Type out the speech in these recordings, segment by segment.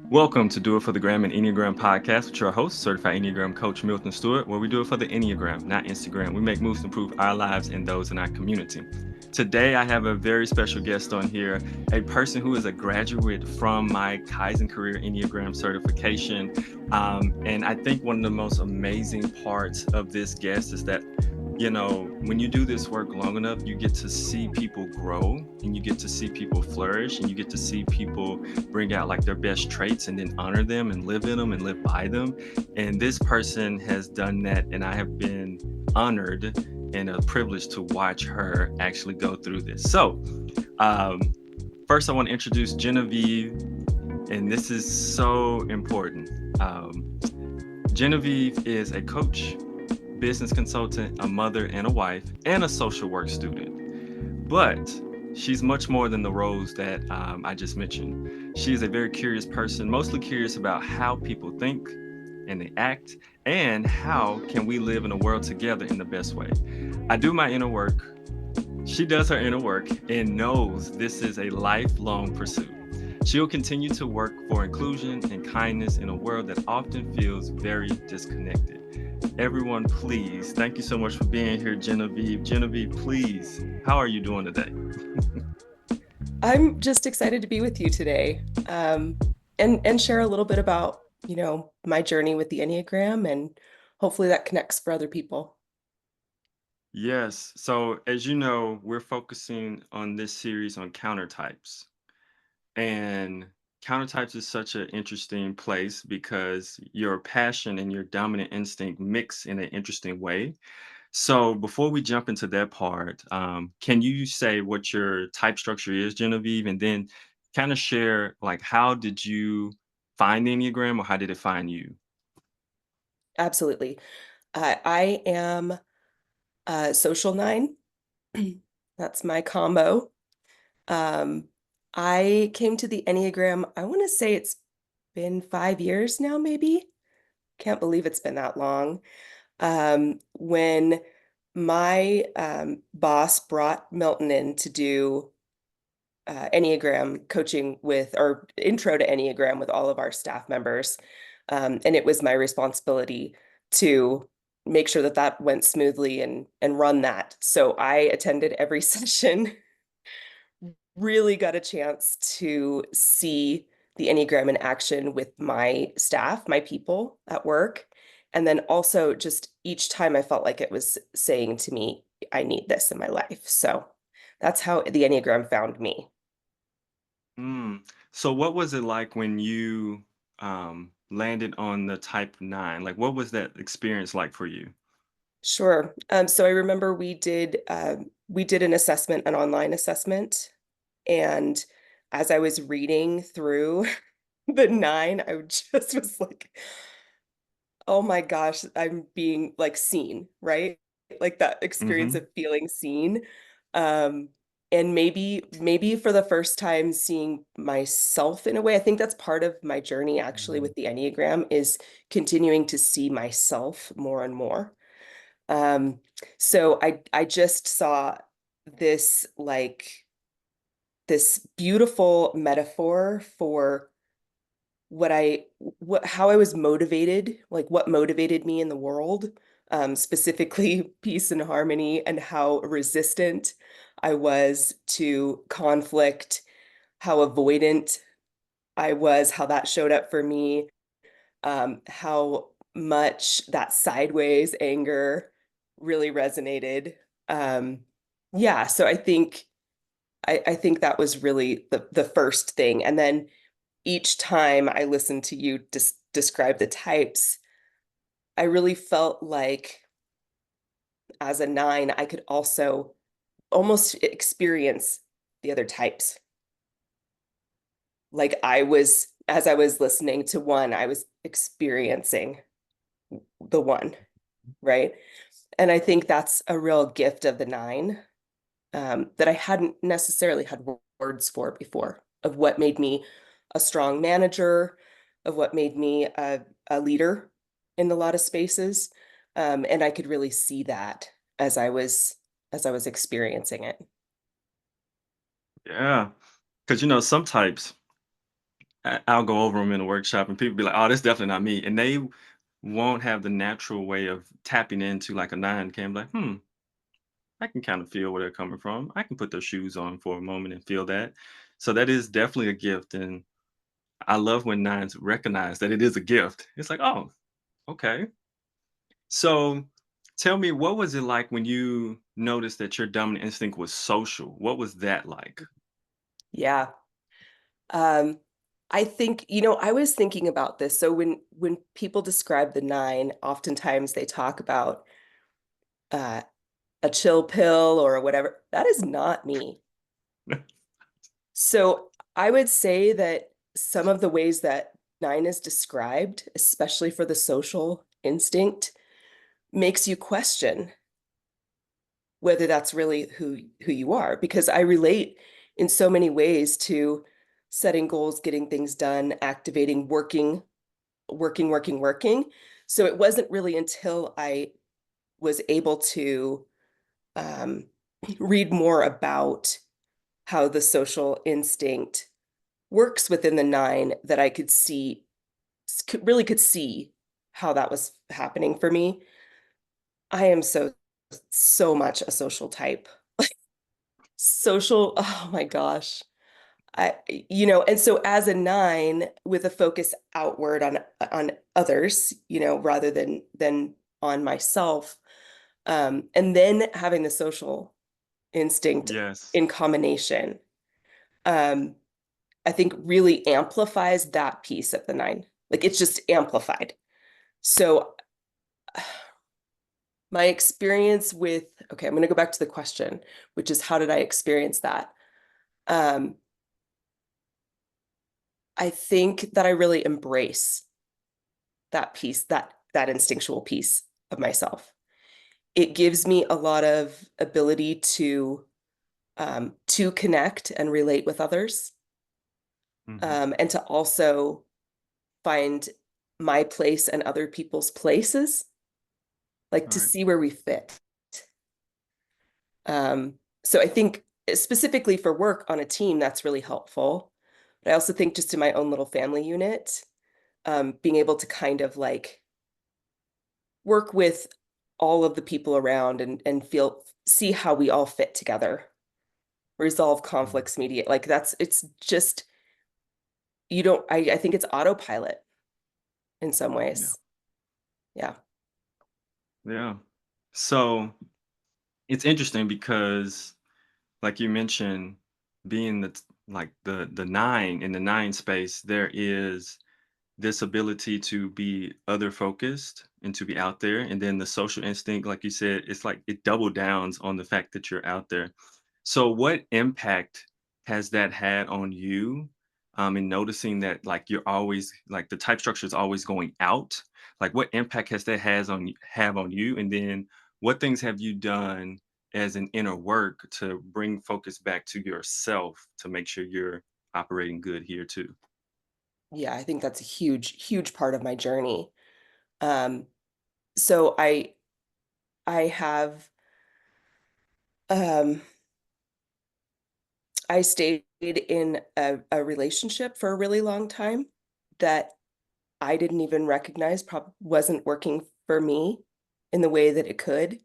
Welcome to Do It for the Gram and Enneagram podcast with your host, certified Enneagram coach Milton Stewart, where we do it for the Enneagram, not Instagram. We make moves to improve our lives and those in our community. Today, I have a very special guest on here, a person who is a graduate from my Kaizen Career Enneagram certification. And I think one of the most amazing parts of this guest is that when you do this work long enough, you get to see people grow and you get to see people flourish and you get to see people bring out like their best traits and then honor them and live in them and live by them. And this person has done that, and I have been honored and a privilege to watch her actually go through this. So, um, first, I want to introduce Genevieve, and this is so important. Genevieve is a coach, business consultant, a mother and a wife, and a social work student. But she's much more than the roles that I just mentioned. She is a very curious person, mostly curious about how people think and they act, and how can we live in a world together in the best way. I do my inner work. She does her inner work and knows this is a lifelong pursuit. She'll continue to work for inclusion and kindness in a world that often feels very disconnected. Everyone, please, thank you so much for being here, Genevieve. Genevieve, please, how are you doing today? I'm just excited to be with you today, and share a little bit about, my journey with the Enneagram, and hopefully that connects for other people. Yes. So, as you know, we're focusing on this series on countertypes. And countertypes is such an interesting place because your passion and your dominant instinct mix in an interesting way. So before we jump into that part, can you say what your type structure is, Genevieve, and then kind of share like how did you find the Enneagram or how did it find you? Absolutely. I am a social nine. That's my combo. Um, I came to the Enneagram, I want to say it's been 5 years now, maybe. Can't believe it's been that long. When my boss brought Milton in to do Enneagram coaching with, or intro to Enneagram with all of our staff members. And it was my responsibility to make sure that that went smoothly and run that. So I attended every session, really got a chance to see the Enneagram in action with my staff, my people at work. And then also just each time I felt like it was saying to me, I need this in my life. So that's how the Enneagram found me. Mm. So what was it like when you landed on the type 9? Like what was that experience like for you? Sure. So I remember we did an assessment, an online assessment, and as I was reading through the nine, I just was like, "Oh my gosh, I'm being like seen," right? Like that experience Mm-hmm. of feeling seen. Um, and maybe for the first time seeing myself in a way. I think that's part of my journey actually with the Enneagram is continuing to see myself more and more. Um, so I just saw this this beautiful metaphor for what how I was motivated, like what motivated me in the world, specifically peace and harmony, and how resistant I was to conflict, how avoidant I was, how that showed up for me, how much that sideways anger really resonated. Um, yeah, so I think that was really the first thing. And then each time I listened to you describe the types, I really felt like as a nine, I could also almost experience the other types. Like as I was listening to one, I was experiencing the one, right? And I think that's a real gift of the nine, that I hadn't necessarily had words for before, of what made me a strong manager, of what made me a leader in a lot of spaces. And I could really see that as I was experiencing it. Yeah. Because some types, I'll go over them in a workshop, and people be like, "Oh, that's definitely not me," and they won't have the natural way of tapping into like a 9 can be like, I can kind of feel where they're coming from. I can put their shoes on for a moment and feel that. So that is definitely a gift, and I love when nines recognize that it is a gift. It's like, oh, okay. So tell me, what was it like when you noticed that your dominant instinct was social? What was that like? Yeah. Um, I think, I was thinking about this. So when people describe the nine, oftentimes they talk about uh, a chill pill or whatever. That is not me. So I would say that some of the ways that nine is described, especially for the social instinct, makes you question whether that's really who you are. Because I relate in so many ways to setting goals, getting things done, activating, working. So it wasn't really until I was able to um, read more about how the social instinct works within the nine that I really could see how that was happening for me. I am so much a social type. Social, oh my gosh. And so as a nine with a focus outward on others, rather than on myself, and then having the social instinct Yes. in combination, um, I think really amplifies that piece of the nine. Like it's just amplified. So my experience with, okay, I'm going to go back to the question, which is how did I experience that? Um, I think that I really embrace that piece, that instinctual piece of myself. It gives me a lot of ability to connect and relate with others, Hmm. and to also find my place and other people's places, like to Right. see where we fit. So I think specifically for work on a team, that's really helpful. But I also think just in my own little family unit, being able to kind of like work with all of the people around and see how we all fit together, resolve Mhm. conflicts, mediate, like it's just, I think it's autopilot in some Yeah. ways. Yeah. Yeah. So it's interesting because, like you mentioned, being like the nine in the nine space, there is this ability to be other focused and to be out there. And then the social instinct, like you said, it's like it double downs on the fact that you're out there. So what impact has that had on you, in noticing that like you're always like the type structure is always going out? Like what impact has that has on have on you? And then what things have you done as an inner work to bring focus back to yourself to make sure you're operating good here too? Yeah, I think that's a huge part of my journey. Um, so I have um I stayed in a relationship for a really long time that I didn't even recognize probably wasn't working for me in the way that it could.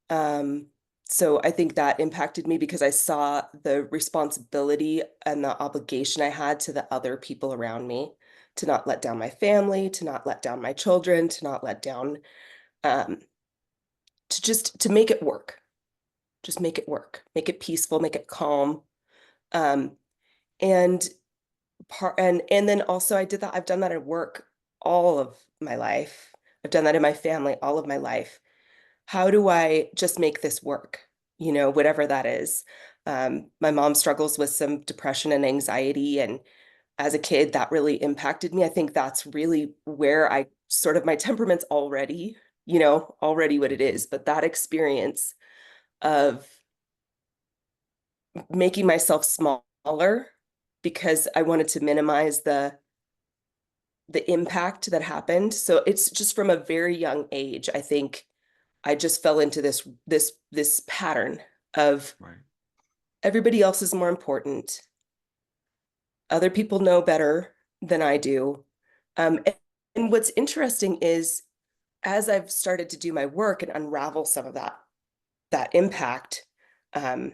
Um, so I think that impacted me because I saw the responsibility and the obligation I had to the other people around me to not let down my family, to not let down my children, to not let down, um, to make it work, just make it work, make it peaceful, make it calm. Um, and and then also I did that. I've done that at work all of my life. I've done that in my family all of my life. How do I just make this work? Whatever that is. My mom struggles with some depression and anxiety, and as a kid, that really impacted me. I think that's really where I sort of my temperament's already what it Mhm. is, but that experience of making myself smaller because I wanted to minimize the impact that happened. So it's just from a very young age, I think I just fell into this pattern of Right. everybody else is more important. Other people know better. than I do. And what's interesting is as I've started to do my work and unravel some of that impact, um,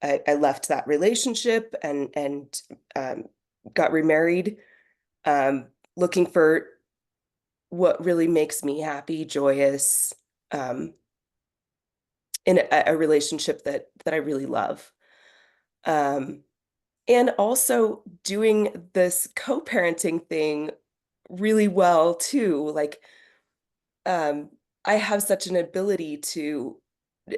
I left that relationship and got remarried, looking for what really makes me happy, joyous, um, in a relationship that I really love. Um, and also doing this co-parenting thing really well too. Like, um, I have such an ability to,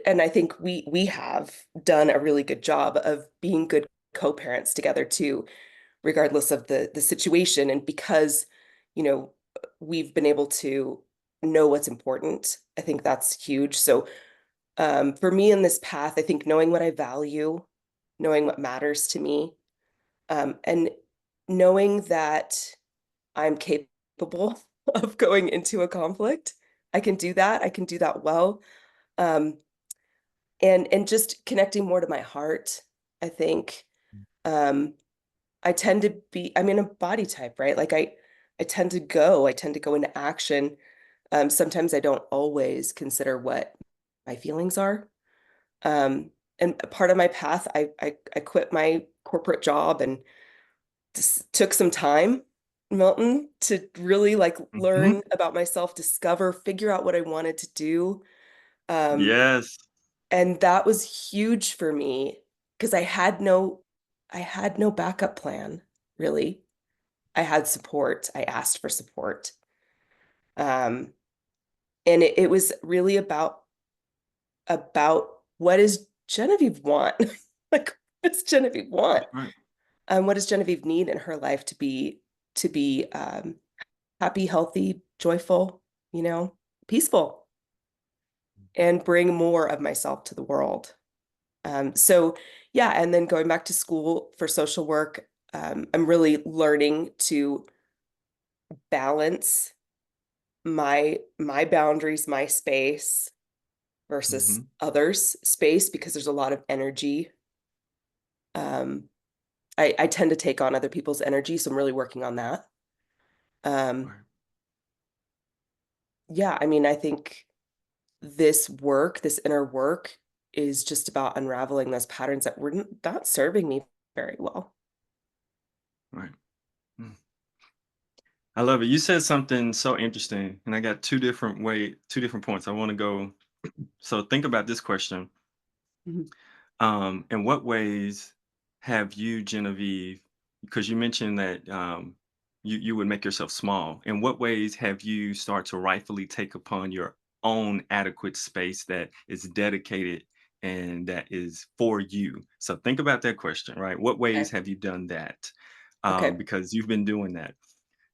and I think we have done a really good job of being good co-parents together too, regardless of the situation. And because, you know, we've been able to know what's important, I think that's huge. So for me in this path, I think knowing what I value, knowing what matters to me, and knowing that I'm capable of going into a conflict. I can do that. I can do that well. Um, and just connecting more to my heart, I think. Um, I tend to be, I'm in a body type, right? Like I tend to go into action. Sometimes I don't always consider what my feelings are. Um, and part of my path, I quit my corporate job and just took some time, Milton, to really like Mhm. learn about myself, discover, figure out what I wanted to do. Um, Yes. and that was huge for me because I had no backup plan, really. I had support. I asked for support. Um, and it was really about what does Genevieve want? Like, what does Genevieve want? That's right. What does Genevieve need in her life to be happy, healthy, joyful, you know, peaceful, and bring more of myself to the world. So yeah, and then going back to school for social work, I'm really learning to balance my boundaries, my space versus Mhm. others' space because there's a lot of energy. Um, I tend to take on other people's energy, so I'm really working on that. Um, Right. yeah, I mean, I think this work, this inner work, is just about unraveling those patterns that were not serving me very well. Right. Mm. I love it. You said something so interesting, and I got two different points. I want to go. So think about this question. Mhm. In what ways have you, Genevieve, because you mentioned that you would make yourself small. In what ways have you start to rightfully take upon your own adequate space that is dedicated and that is for you? So think about that question, right? What ways Okay. have you done that? Okay. Because you've been doing that.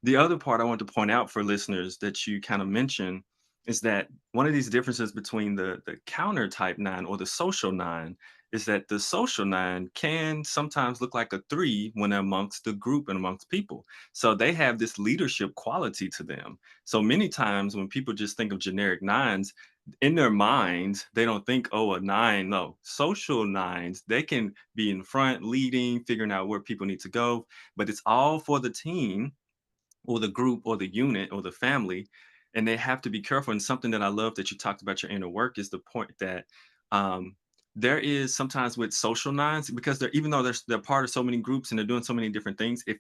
The other part I want to point out for listeners that you kind of mentioned is that one of these differences between the counter type nine or the social nine is that the social nine can sometimes look like a three when they're amongst the group and amongst people. So they have this leadership quality to them. So many times when people just think of generic nines, in their minds, they don't think, oh, a nine. No, social nines, they can be in front, leading, figuring out where people need to go, but it's all for the team or the group or the unit or the family, and they have to be careful. And something that I love that you talked about your inner work is the point that um, there is sometimes with social nines, because they're, even though they're part of so many groups and they're doing so many different things, if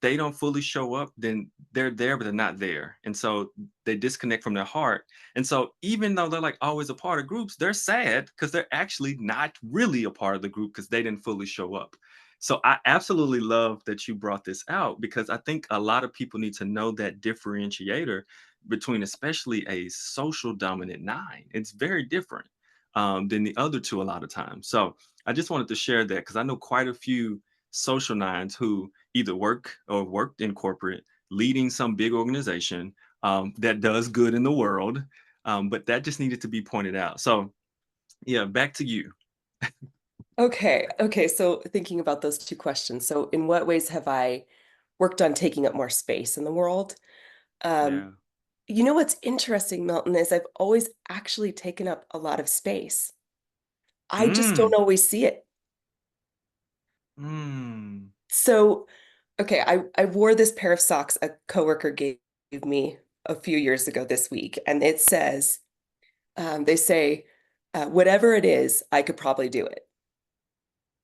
they don't fully show up, then they're there but they're not there, and so they disconnect from their heart. And so even though they're like always a part of groups, they're sad because they're actually not really a part of the group because they didn't fully show up. So I absolutely love that you brought this out because I think a lot of people need to know that differentiator between especially a social dominant nine. It's very different than the other two a lot of times. So I just wanted to share that because I know quite a few social nines who either work or worked in corporate, leading some big organization that does good in the world. But that just needed to be pointed out. So yeah, back to you. Okay. Okay. So thinking about those two questions. So in what ways have I worked on taking up more space in the world? Um, Yeah. you know what's interesting, Milton, is I've always actually taken up a lot of space. I just don't Mm, always see it. mm. So Okay, I wore this pair of socks a coworker gave me a few years ago this week, and it says, they say, whatever it is, I could probably do it.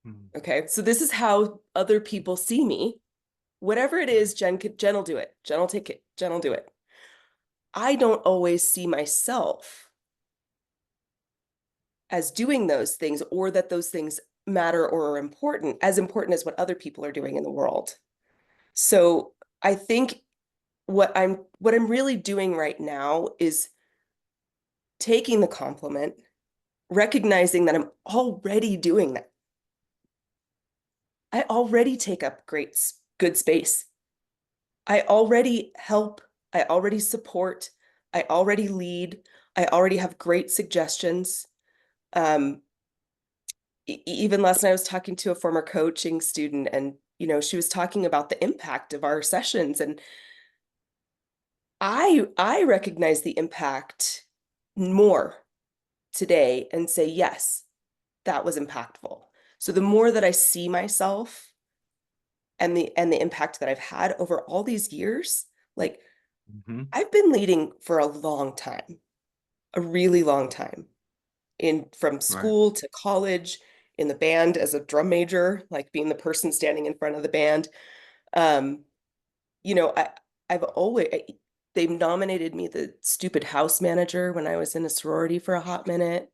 Mm. Okay, so this is how other people see me. Whatever it Right. is, Jen will do it. Jen will take it. Jen will do it. I don't always see myself as doing those things or that those things matter or are important, as important as what other people are doing in the world. So I think what I'm really doing right now is taking the compliment, recognizing that I'm already doing that. I already take up good space. I already help. I already support. I already lead. I already have great suggestions. Um, Even last night, I was talking to a former coaching student, and she was talking about the impact of our sessions, and I recognize the impact more today and say, yes, that was impactful. So the more that I see myself and the impact that I've had over all these years, like Mm-hmm. I've been leading for a long time, a really long time, in from Right. school to college, in the band as a drum major, like being the person standing in front of the band. Um, you know, I I've always they've nominated me the stupid house manager when I was in a sorority for a hot minute.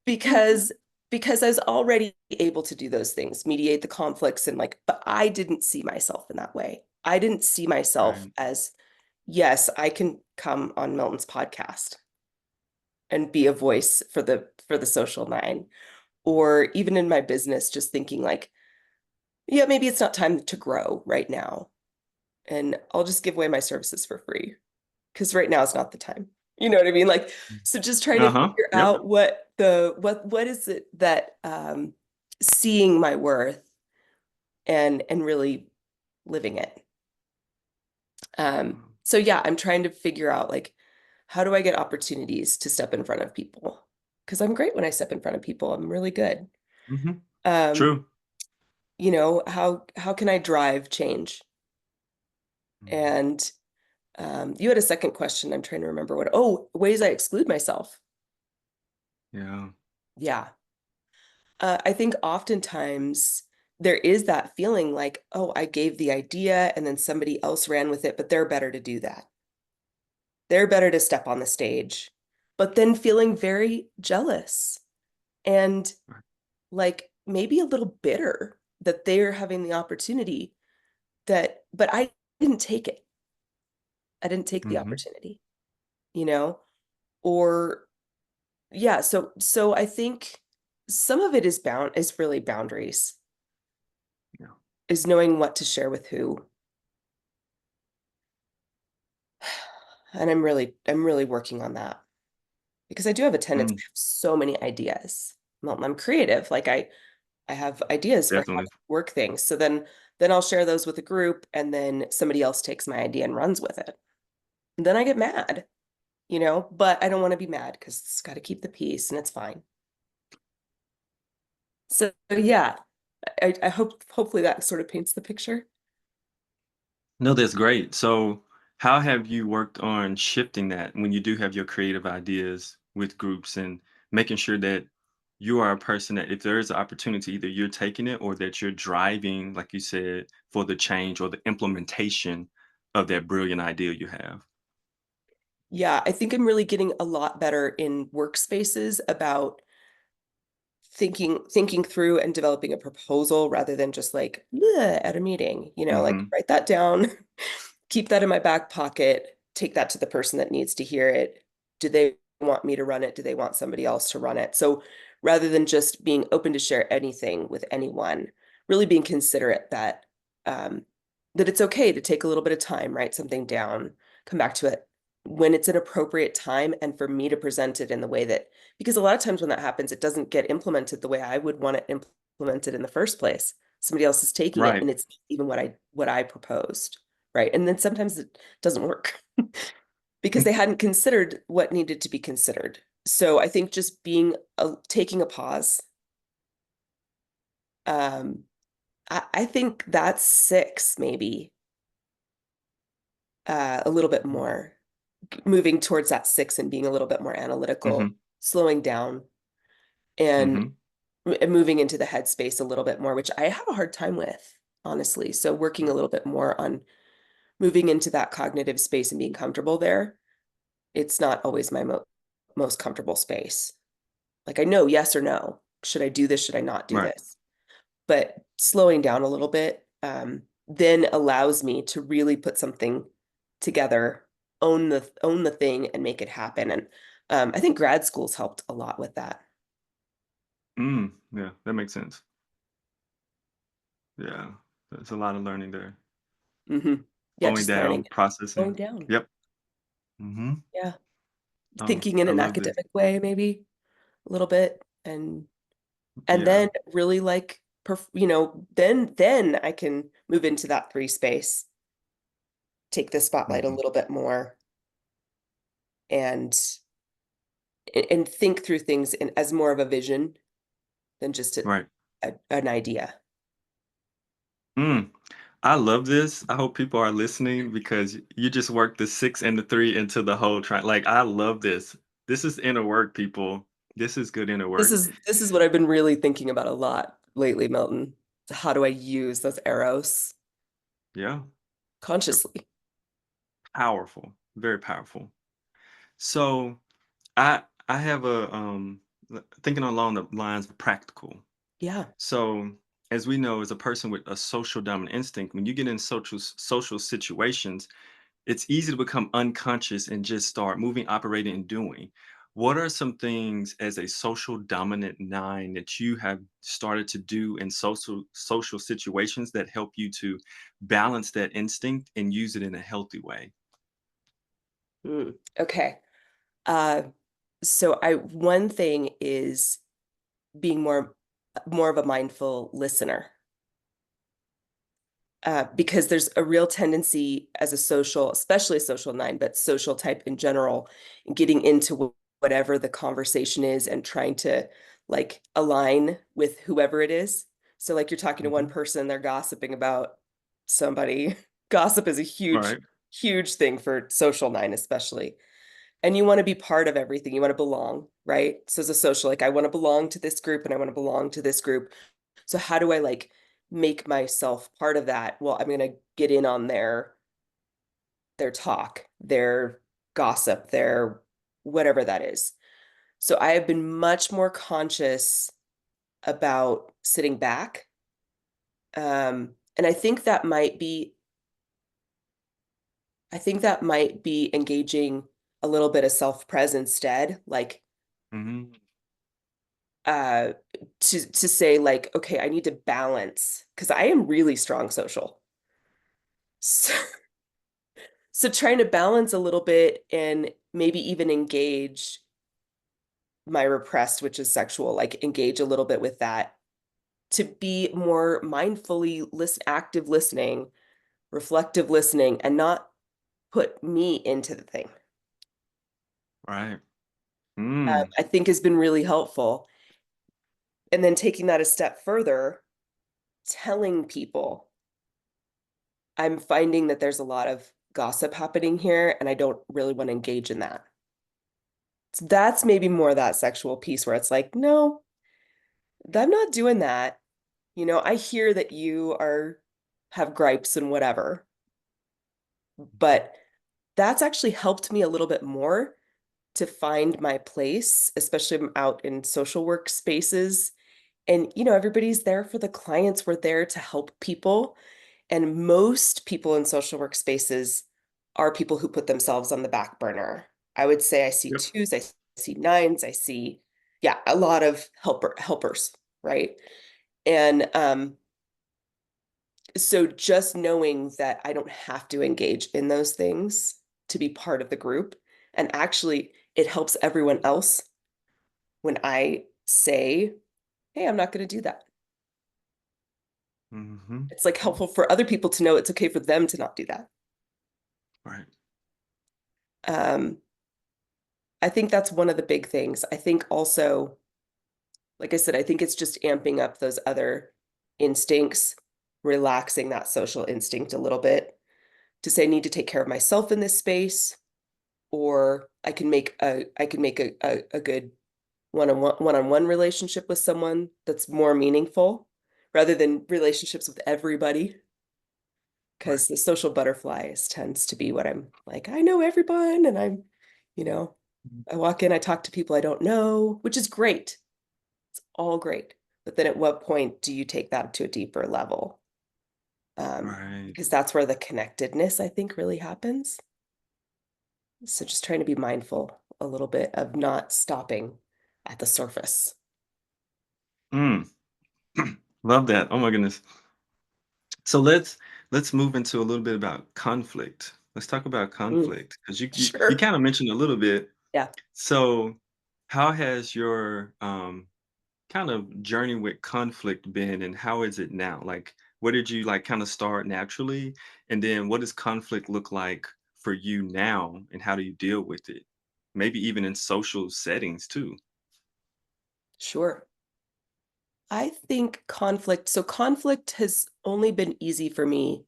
because because I was already able to do those things, mediate the conflicts and like, but I didn't see myself in that way. I didn't see myself Right. as, yes, I can come on Milton's podcast and be a voice for the social nine. Or even in my business, just thinking like, yeah, maybe it's not time to grow right now. And I'll just give away my services for free because right now is not the time. You know what I mean? Like, so just trying to Uh-huh. figure Yep. out what is it that seeing my worth and really living it. So yeah, I'm trying to figure out like how do I get opportunities to step in front of people? Because I'm great when I step in front of people. I'm really good. Mm-hmm. Um, True. how can I drive change? Mhm. And you had a second question. I'm trying to remember ways I exclude myself. Yeah. Yeah. I think oftentimes there is that feeling like, oh, I gave the idea and then somebody else ran with it, but they're better to do that. They're better to step on the stage. But then feeling very jealous and Right. like maybe a little bitter that they're having the opportunity but I didn't take it. I didn't take the Mm-hmm. opportunity, you know? Or yeah, so I think some of it is really boundaries, Yeah. is knowing what to share with who. And I'm really working on that because I do have a tendency Mm, to have so many ideas. Well, I'm creative. Like I have ideas for how definitely. to work things. So then I'll share those with a group and then somebody else takes my idea and runs with it. And then I get mad, but I don't want to be mad because it's got to keep the peace and it's fine. So yeah, I hope hopefully that sort of paints the picture. No, that's great. So, how have you worked on shifting that when you do have your creative ideas with groups and making sure that you are a person that if there is an opportunity, either you're taking it or that you're driving, like you said, for the change or the implementation of that brilliant idea you have? Yeah, I think I'm really getting a lot better in workspaces about thinking through and developing a proposal rather than just like "Bleh," at a meeting, like Hmm. write that down, keep that in my back pocket, take that to the person that needs to hear it. Do they want me to run it? Do they want somebody else to run it? So rather than just being open to share anything with anyone, really being considerate um, that it's okay to take a little bit of time, write something down, come back to it when it's an appropriate time, and for me to present it in the way that, because a lot of times when that happens, it doesn't get implemented the way I would want it implemented in the first place. Somebody else is taking it Right. and it's not even what I proposed. Right. And then sometimes it doesn't work because they hadn't considered what needed to be considered. So I think just taking a pause, um, I think that's 6 maybe, a little bit more, moving towards that 6 and being a little bit more Mm-hmm. analytical, slowing down and Mm-hmm. moving into the headspace a little bit more, which I have a hard time with, honestly. So working a little bit more on moving into that cognitive space and being comfortable there. It's not always my most comfortable space. Like I know yes or no. Should I do this? Should I not do Right. this? But slowing down a little bit then allows me to really put something together, own the thing, and make it happen. And I think grad school's helped a lot with that. Yeah, that makes sense. Yeah, there's a lot of learning there. Hmm. Yeah, Slowing just learning, down, slowing processing. down. Yep. Mm-hmm. Yeah, Oh, thinking in I an love this. academic way, maybe a little bit, and Yeah. then really like, then I can move into that 3 space, take the spotlight a Mm-hmm. little bit more, and and think through things as more of a vision than just Right. an idea. Mm. I love this. I hope people are listening because you just worked the 6 and the 3 into the whole like, I love this. This is inner work, people. This is good inner This work. is this is what I've been really thinking about a lot lately, Milton. How do I use those arrows Yeah. They're consciously? powerful. Very powerful. So I have a thinking along the lines of practical. Yeah. So as we know, as a person with a social dominant instinct, when you get in social situations, it's easy to become unconscious and just start moving, operating, and doing. What are some things as a social dominant nine that you have started to do in social situations that help you to balance that instinct and use it in a healthy way? Okay. Uh, so I one thing is being more of a mindful listener. Because there's a real tendency as a social, especially a social 9, but social type in general, getting into whatever the conversation is and trying to like align with whoever it is. So like you're talking to one Hmm. person, they're gossiping about somebody. Gossip is a huge, Right. huge thing for social 9, especially. And you want to be part of everything. You want to belong, right? So as a social, like I want to belong to this group and I want to belong to this group. So how do I like make myself part of that? Well, I'm going to get in on their talk, their gossip, their whatever that is. So I have been much more conscious about sitting back. And I think that might be engaging a little bit of self-pres instead, like Hmm. uh to say like, okay, I need to balance because I am really strong social. So, so trying to balance a little bit and maybe even engage my repressed, which is sexual, like engage a little bit with that to be more mindfully active listening, reflective listening, and not put me into the thing. Right. Mm. I think has been really helpful. And then taking that a step further, telling people I'm finding that there's a lot of gossip happening here, and I don't really want to engage in that. So that's maybe more that sexual piece where it's like, no, I'm not doing that. I hear that you are have gripes and whatever, but that's actually helped me a little bit more to find my place, especially out in social work spaces. And, everybody's there for the clients. We're there to help people. And most people in social work spaces are people who put themselves on the back burner. I would say I see Yep. 2s, I see 9s, I see, yeah, a lot of helpers, right? And so just knowing that I don't have to engage in those things to be part of the group, and actually it helps everyone else when I say, hey, I'm not going to do that. Hmm. It's like helpful for other people to know it's okay for them to not do that. Right. Um, I think that's one of the big things. I think also, like I said, I think it's just amping up those other instincts. relaxing that social instinct a little bit to say I need to take care of myself in this space, or I can make a good one-on-one relationship with someone that's more meaningful rather than relationships with everybody. Right. Because the social butterflies tends to be what I'm like, I know everyone, and you know, Mhm. I walk in, I talk to people I don't know, which is great. It's all great. But then at what point do you take that to a deeper level? Right. Because that's where the connectedness, I think, really happens. So just trying to be mindful a little bit of not stopping at the surface. Mm. Love that. Oh my goodness. So let's move into a little bit about conflict. Let's talk about Mm, conflict because you sure. kind of mentioned a little bit. Yeah, So how has your kind of journey with conflict been, and how is it now? Like, where did you like kind of start naturally, and then what does conflict look like for you now, and how do you deal with it? Maybe even in social settings too. sure. I think so conflict has only been easy for me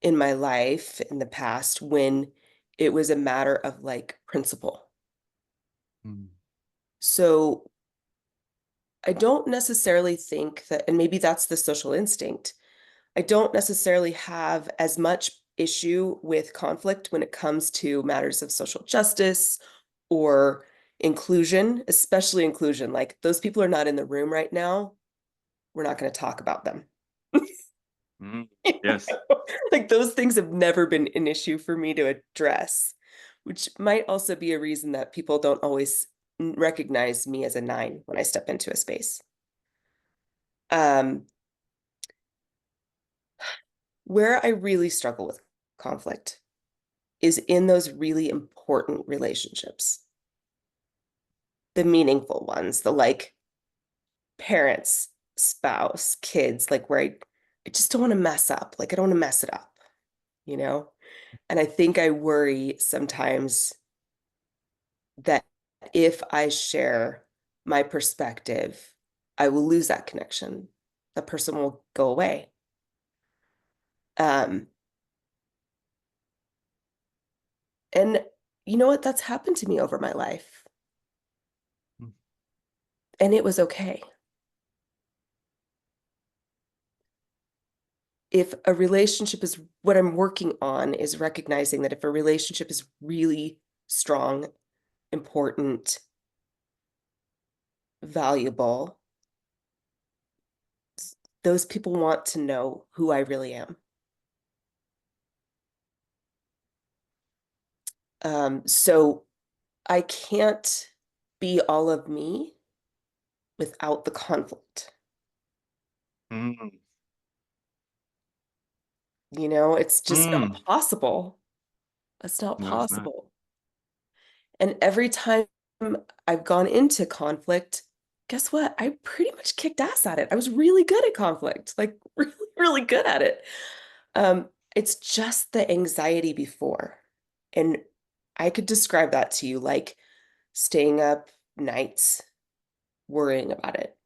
in my life in the past when it was a matter of like principle. Mm. So I don't necessarily think that, and maybe that's the social instinct. I don't necessarily have as much issue with conflict when it comes to matters of social justice or inclusion, especially inclusion. Like those people are not in the room right now. We're not going to talk about them. Mm. Yes. Like those things have never been an issue for me to address, which might also be a reason that people don't always recognize me as a nine when I step into a space. Um, where I really struggle with conflict is in those really important relationships, the meaningful ones, the like parents, spouse, kids, like where I just don't want to mess up. Like I don't want to mess it up, you know? And I think I worry sometimes that if I share my perspective, I will lose that connection. The person will go away. Um, and you know what? That's happened to me over my life, Mm. and it was okay. If a relationship is what I'm working on, is recognizing that if a relationship is really strong, important, valuable, those people want to know who I really am. So I can't be all of me without the conflict. Mm. You know, it's just not Mm. possible. It's not No, it's not. possible. And every time I've gone into conflict, guess what? I pretty much kicked ass at it. I was really good at conflict, like really, really good at it. It's just the anxiety before. And I could describe that to you like staying up nights worrying about it.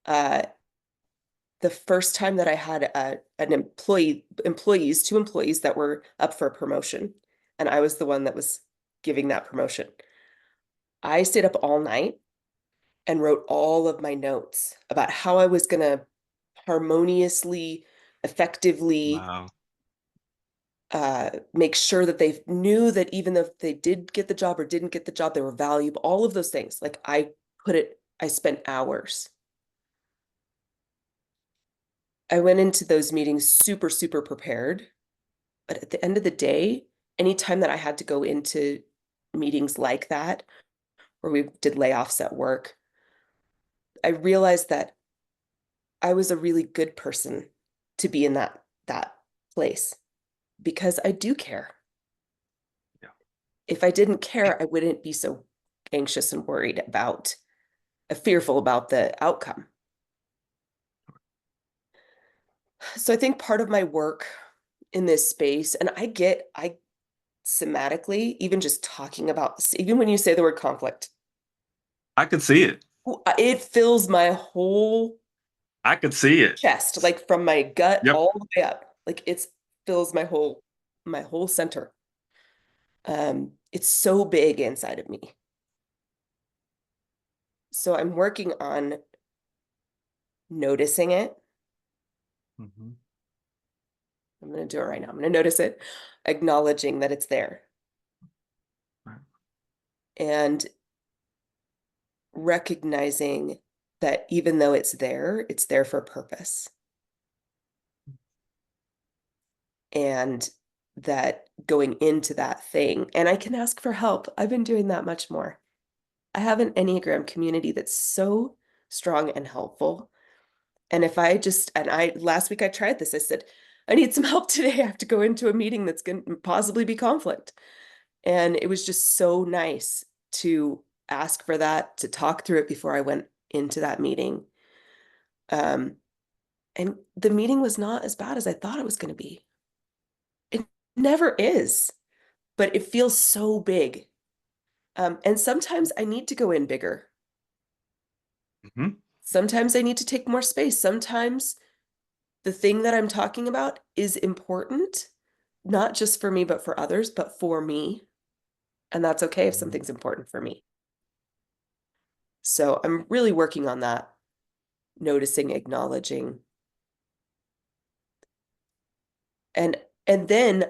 Uh, the first time that I had an two employees that were up for a promotion, and I was the one that was giving that promotion. I stayed up all night and wrote all of my notes about how I was going to harmoniously, effectively Wow. make sure that they knew that even if they did get the job or didn't get the job, they were valuable, all of those things. Like I spent hours. I went into those meetings super, super prepared. But at the end of the day, anytime that I had to go into meetings like that, where we did layoffs at work, I realized that I was a really good person to be in that place because I do care. Yeah. If I didn't care, I wouldn't be so anxious and worried about, fearful about the outcome. So I think part of my work in this space, and I somatically, even just talking about this, even when you say the word conflict, I could see it. it fills my whole I could see it. chest, like from my gut Yep. all the way up. Like it fills my whole center. It's so big inside of me. So I'm working on noticing it. Hmm. I'm going to do it right now. I'm going to notice it, acknowledging that it's there, Right. and recognizing that even though it's there for a purpose. And that going into that thing, and I can ask for help. I've been doing that much more. I have an Enneagram community that's so strong and helpful. And if I just, and I, last week I tried this, I said, I need some help today. I have to go into a meeting that's going to possibly be conflict. And it was just so nice to ask for that, to talk through it before I went into that meeting. Um, and the meeting was not as bad as I thought it was going to be. It never is, but it feels so big. And sometimes I need to go in bigger. Hmm. Sometimes I need to take more space. Sometimes the thing that I'm talking about is important, not just for me, but for others, but for me. And that's okay if something's important for me. So I'm really working on that, noticing, acknowledging. And and then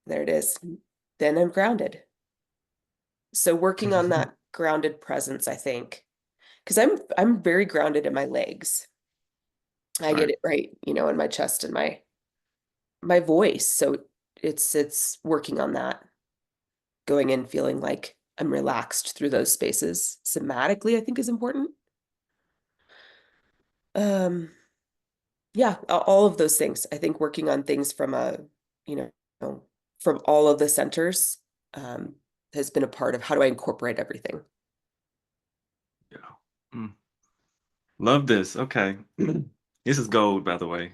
there it is. Then I'm grounded. So working on that grounded presence, I think, because I'm very grounded in my legs. I get Right. it right, in my chest and my voice. So it's working on that, going in feeling like I'm relaxed through those spaces. Somatically, I think is important. Um, yeah, all of those things. I think working on things from you know, from all of the centers, um, has been a part of how do I incorporate everything. Yeah. Mm. Love this. Okay. This is gold, by the way.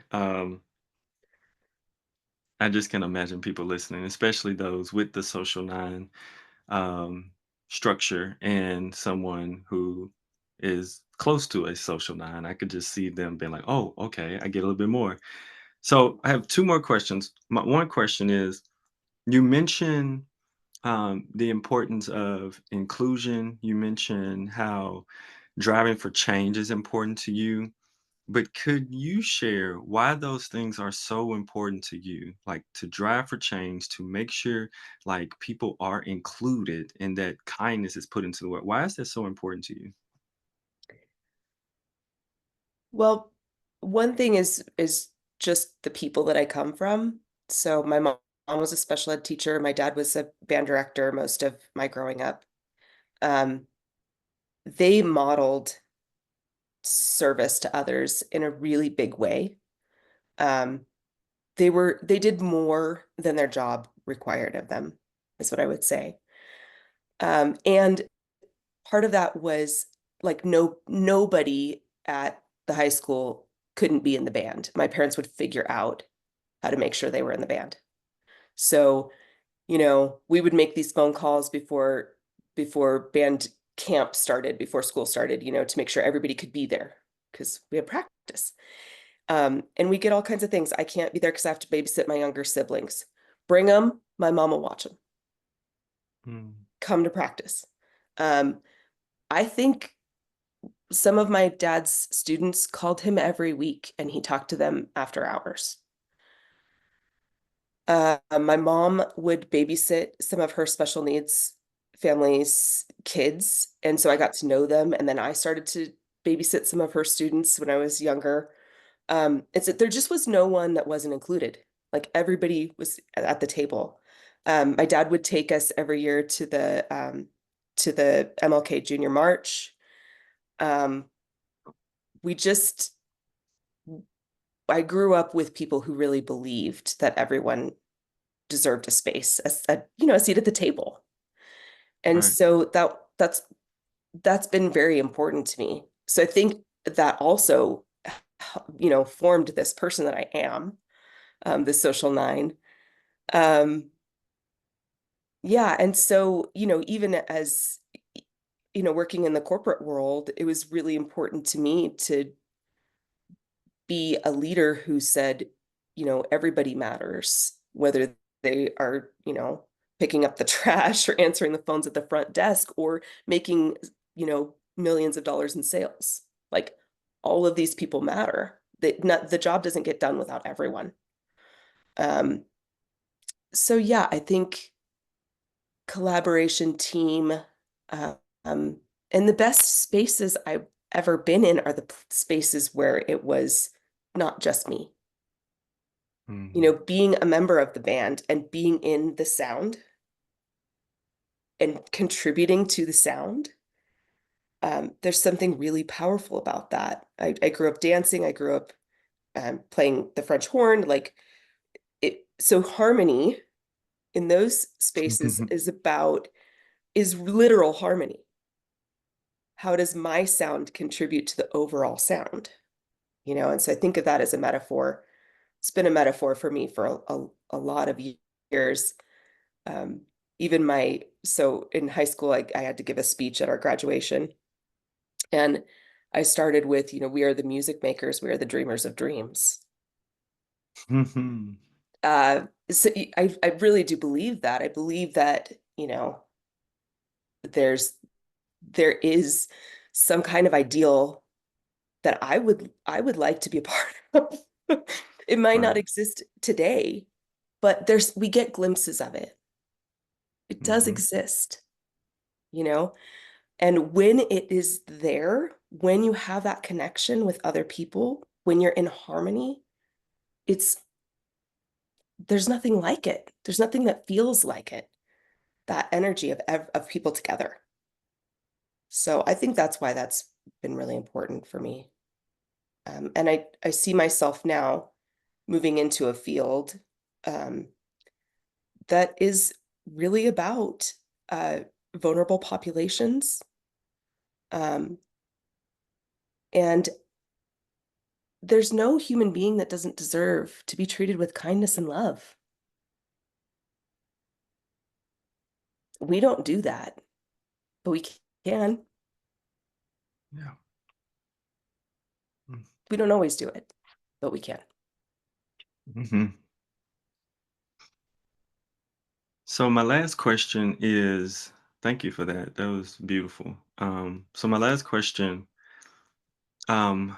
I just can imagine people listening, especially those with the social nine um, structure and someone who is close to a social nine. I could just see them being like, oh, okay, I get a little bit more. So I have two more questions. My one question is, you mentioned the importance of inclusion. You mentioned how driving for change is important to you. But could you share why those things are so important to you? Like to drive for change, to make sure like people are included and that kindness is put into the world. Why is that so important to you? Well, one thing is just the people that I come from. So my mom was a special ed teacher. My dad was a band director most of my growing up. Um, they modeled service to others in a really big way. Um, they did more than their job required of them, is what I would say. And part of that was like nobody at the high school couldn't be in the band. My parents would figure out how to make sure they were in the band. So, we would make these phone calls before band camp started, before school started, to make sure everybody could be there because we had practice. And we get all kinds of things. I can't be there because I have to babysit my younger siblings. Bring them, my mom will watch them. Mm. Come to practice. Um, I think some of my dad's students called him every week and he talked to them after hours. My mom would babysit some of her special needs families' kids, and so I got to know them. And then I started to babysit some of her students when I was younger. It's that there just was no one that wasn't included. Like everybody was at the table. My dad would take us every year to the MLK Junior March. Um, we just I grew up with people who really believed that everyone deserved a space, a seat at the table. And Right. so that's been very important to me. So I think that also, formed this person that I am, this social nine. Um, yeah, and so, even as working in the corporate world, it was really important to me be a leader who said, everybody matters, whether they are, picking up the trash or answering the phones at the front desk or making, millions of dollars in sales. Like all of these people matter. The job doesn't get done without everyone. So yeah, I think collaboration, team, um, and the best spaces I've ever been in are the spaces where it was not just me. Mhm. Being a member of the band and being in the sound and contributing to the sound, there's something really powerful about that. I grew up dancing. I grew up playing the French horn. Like so harmony in those spaces is literal harmony. How does my sound contribute to the overall sound? And so I think of that as a metaphor. It's been a metaphor for me for a lot of years. Um, so in high school, I had to give a speech at our graduation. And I started with, we are the music makers, we are the dreamers of dreams. Mhm. So I really do believe that. I believe that, there's there is some kind of ideal that I would like to be a part of. It might not Right. exist today, but we get glimpses of it. It does Mhm. exist, you know? And when it is there, when you have that connection with other people, when you're in harmony, it's there's nothing like it. There's nothing that feels like it. That energy of people together. So I think that's why that's been really important for me. And I see myself now moving into a field um, that is really about uh, vulnerable populations. Um, and there's no human being that doesn't deserve to be treated with kindness and love. We don't do that, but we can. Yeah. Mm. We don't always do it, but we can. Mhm. So my last question is, thank you for that. That was beautiful. So my last question, um,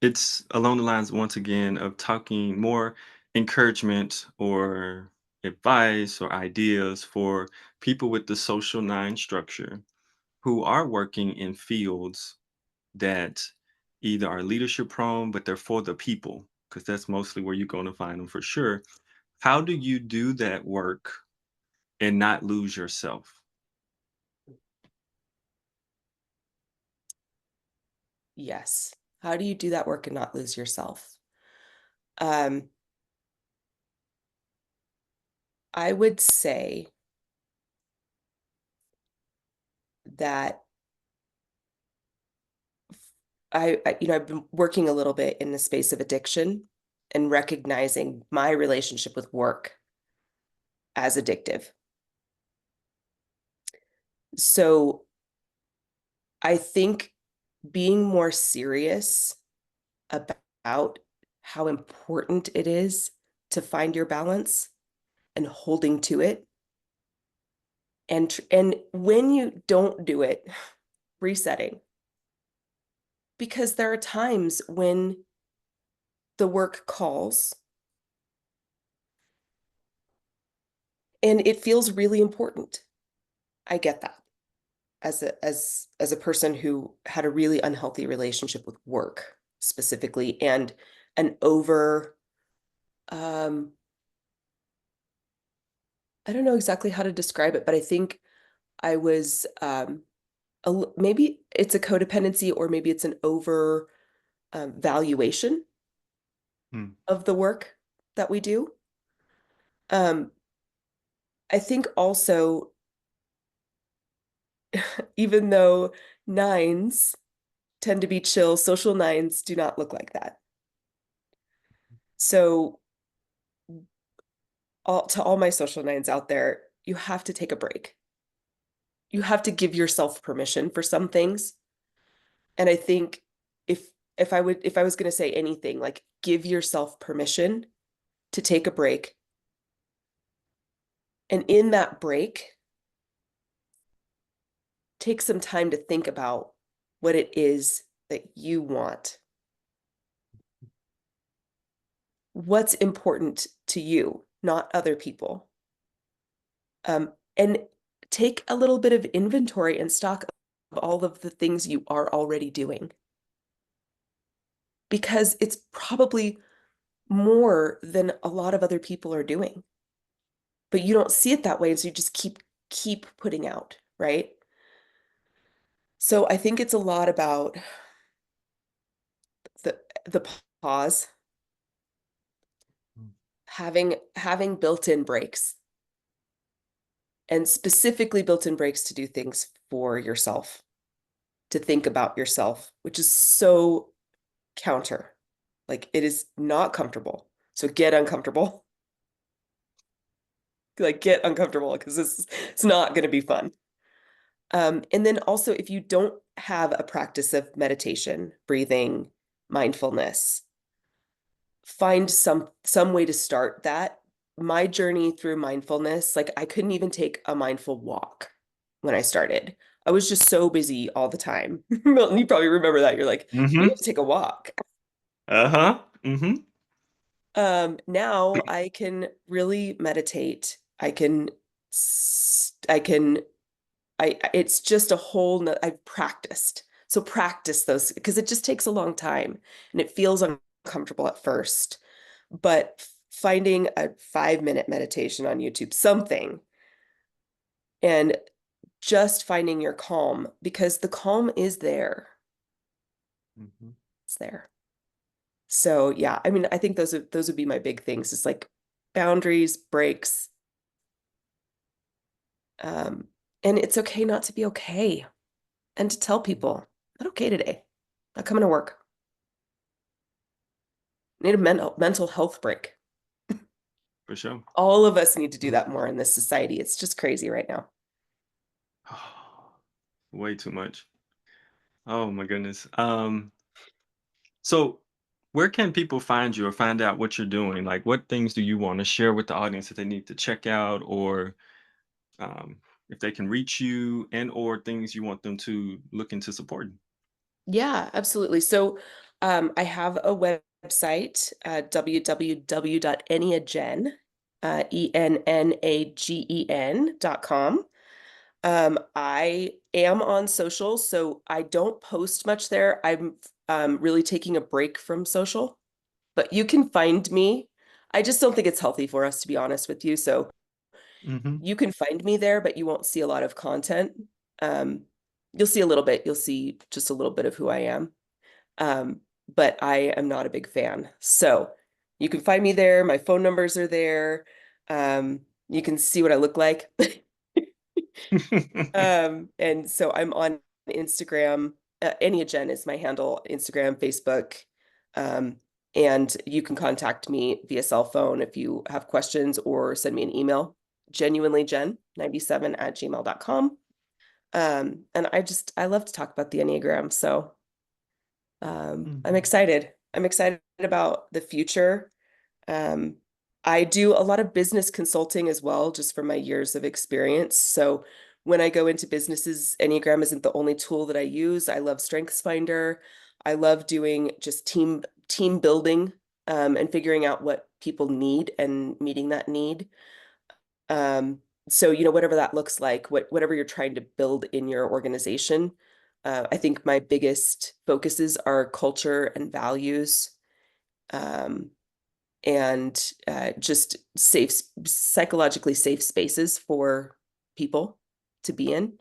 it's along the lines once again of talking more encouragement or advice or ideas for people with the social nine structure who are working in fields that either are leadership prone, but they're for the people, because that's mostly where you're going to find them for sure. How do you do that work and not lose yourself? Yes. How do you do that work and not lose yourself? Um, I would say that I've been working a little bit in the space of addiction and recognizing my relationship with work as addictive. So I think being more serious about how important it is to find your balance and holding to it. And when you don't do it, resetting. Because there are times when the work calls and it feels really important. I get that as a person who had a really unhealthy relationship with work specifically and an over um I don't know exactly how to describe it, but I think I was maybe it's a codependency or maybe it's an over valuation Hmm. of the work that we do. Um, I think also, even though nines tend to be chill, social nines do not look like that. So, all my social nines out there, you have to take a break. You have to give yourself permission for some things. And I think if if I was going to say anything, like give yourself permission to take a break. And in that break, take some time to think about what it is that you want. What's important to you, not other people. And take a little bit of inventory and stock of all of the things you are already doing. Because it's probably more than a lot of other people are doing. But you don't see it that way, and so you just keep putting out, right? So I think it's a lot about the pause, having built-in breaks, and specifically built-in breaks to do things for yourself, to think about yourself, which is so counter. Like it is not comfortable. So get uncomfortable. Like get uncomfortable because it's not going to be fun. And then also, if you don't have a practice of meditation, breathing, mindfulness, find some way to start that. My journey through mindfulness, like I couldn't even take a mindful walk when I started. I was just so busy all the time. Milton, you probably remember that. You're like, you need Mm-hmm. to take a walk. Uh-huh. Mm-hmm. Now I can really meditate. I can it's just a whole I've practiced. So practice those because it just takes a long time and it feels uncomfortable at first. But finding a 5-minute meditation on YouTube, something, and just finding your calm because the calm is there. Mm-hmm. It's there. So yeah, I mean, I think those would be my big things. It's like boundaries, breaks, um, and it's okay not to be okay, and to tell people, not okay today, not coming to work. Need a mental health break. For sure. All of us need to do that more in this society. It's just crazy right now. Way too much. Oh my goodness. So where can people find you or find out what you're doing? Like what things do you want to share with the audience that they need to check out or um, if they can reach you and or things you want them to look into supporting? Yeah, absolutely. So I have a website, www.enneagen, ENNAGEN.com. I am on social, so I don't post much there. I'm really taking a break from social, but you can find me. I just don't think it's healthy for us, to be honest with you. So Mm-hmm. you can find me there, but you won't see a lot of content. Um, you'll see a little bit. You'll see just a little bit of who I am. Um, but I am not a big fan. So you can find me there. My phone numbers are there. You can see what I look like. And so I'm on Instagram. Enneagen is my handle, Instagram, Facebook. Um, and you can contact me via cell phone if you have questions or send me an email, genuinelygen97@gmail.com. And I love to talk about the Enneagram. So I'm Mhm. excited. I'm excited about the future. Um, I do a lot of business consulting as well, just from my years of experience. So when I go into businesses, Enneagram isn't the only tool that I use. I love StrengthsFinder. I love doing just team building, and figuring out what people need and meeting that need. Um, so whatever that looks like, whatever you're trying to build in your organization, I think my biggest focuses are culture and values, um, and just psychologically safe spaces for people to be in.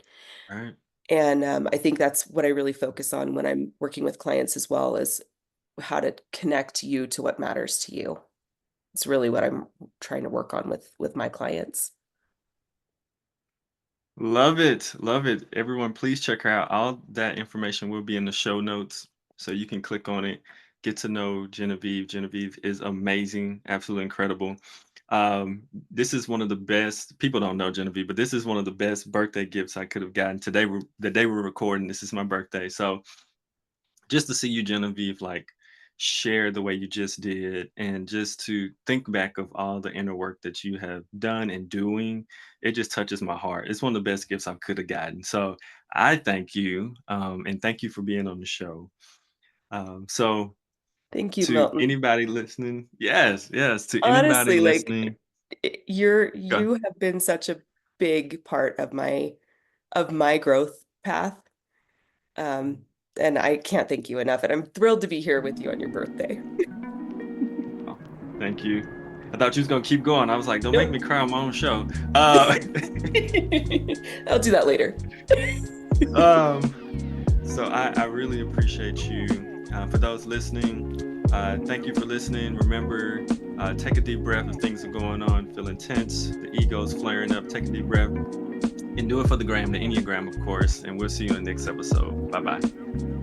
Right. And I think that's what I really focus on when I'm working with clients as well, is how to connect you to what matters to you. It's really what I'm trying to work on with my clients. Love it. Love it. Everyone, please check her out. All that information will be in the show notes. So you can click on it, get to know Genevieve. Genevieve is amazing, absolutely incredible. This is one of the best, people don't know Genevieve, but this is one of the best birthday gifts I could have gotten today. The day we're recording, this is my birthday. So just to see you, Genevieve, like share the way you just did, and just to think back of all the inner work that you have done and doing, it just touches my heart. It's one of the best gifts I could have gotten. So I thank you, and thank you for being on the show. So Thank you, to Milton. anybody listening, yes, yes, to anybody Honestly, like listening, go. you have been such a big part of my growth path. Um, and I can't thank you enough. And I'm thrilled to be here with you on your birthday. Oh, thank you. I thought you was gonna keep going. I was like, don't make Nope. me cry on my own show. I'll do that later. Um, so I really appreciate you. For those listening, thank you for listening. Remember, take a deep breath if things are going on, feeling tense, the ego's flaring up. Take a deep breath and do it for the gram, the Enneagram, of course. And we'll see you in the next episode. Bye bye.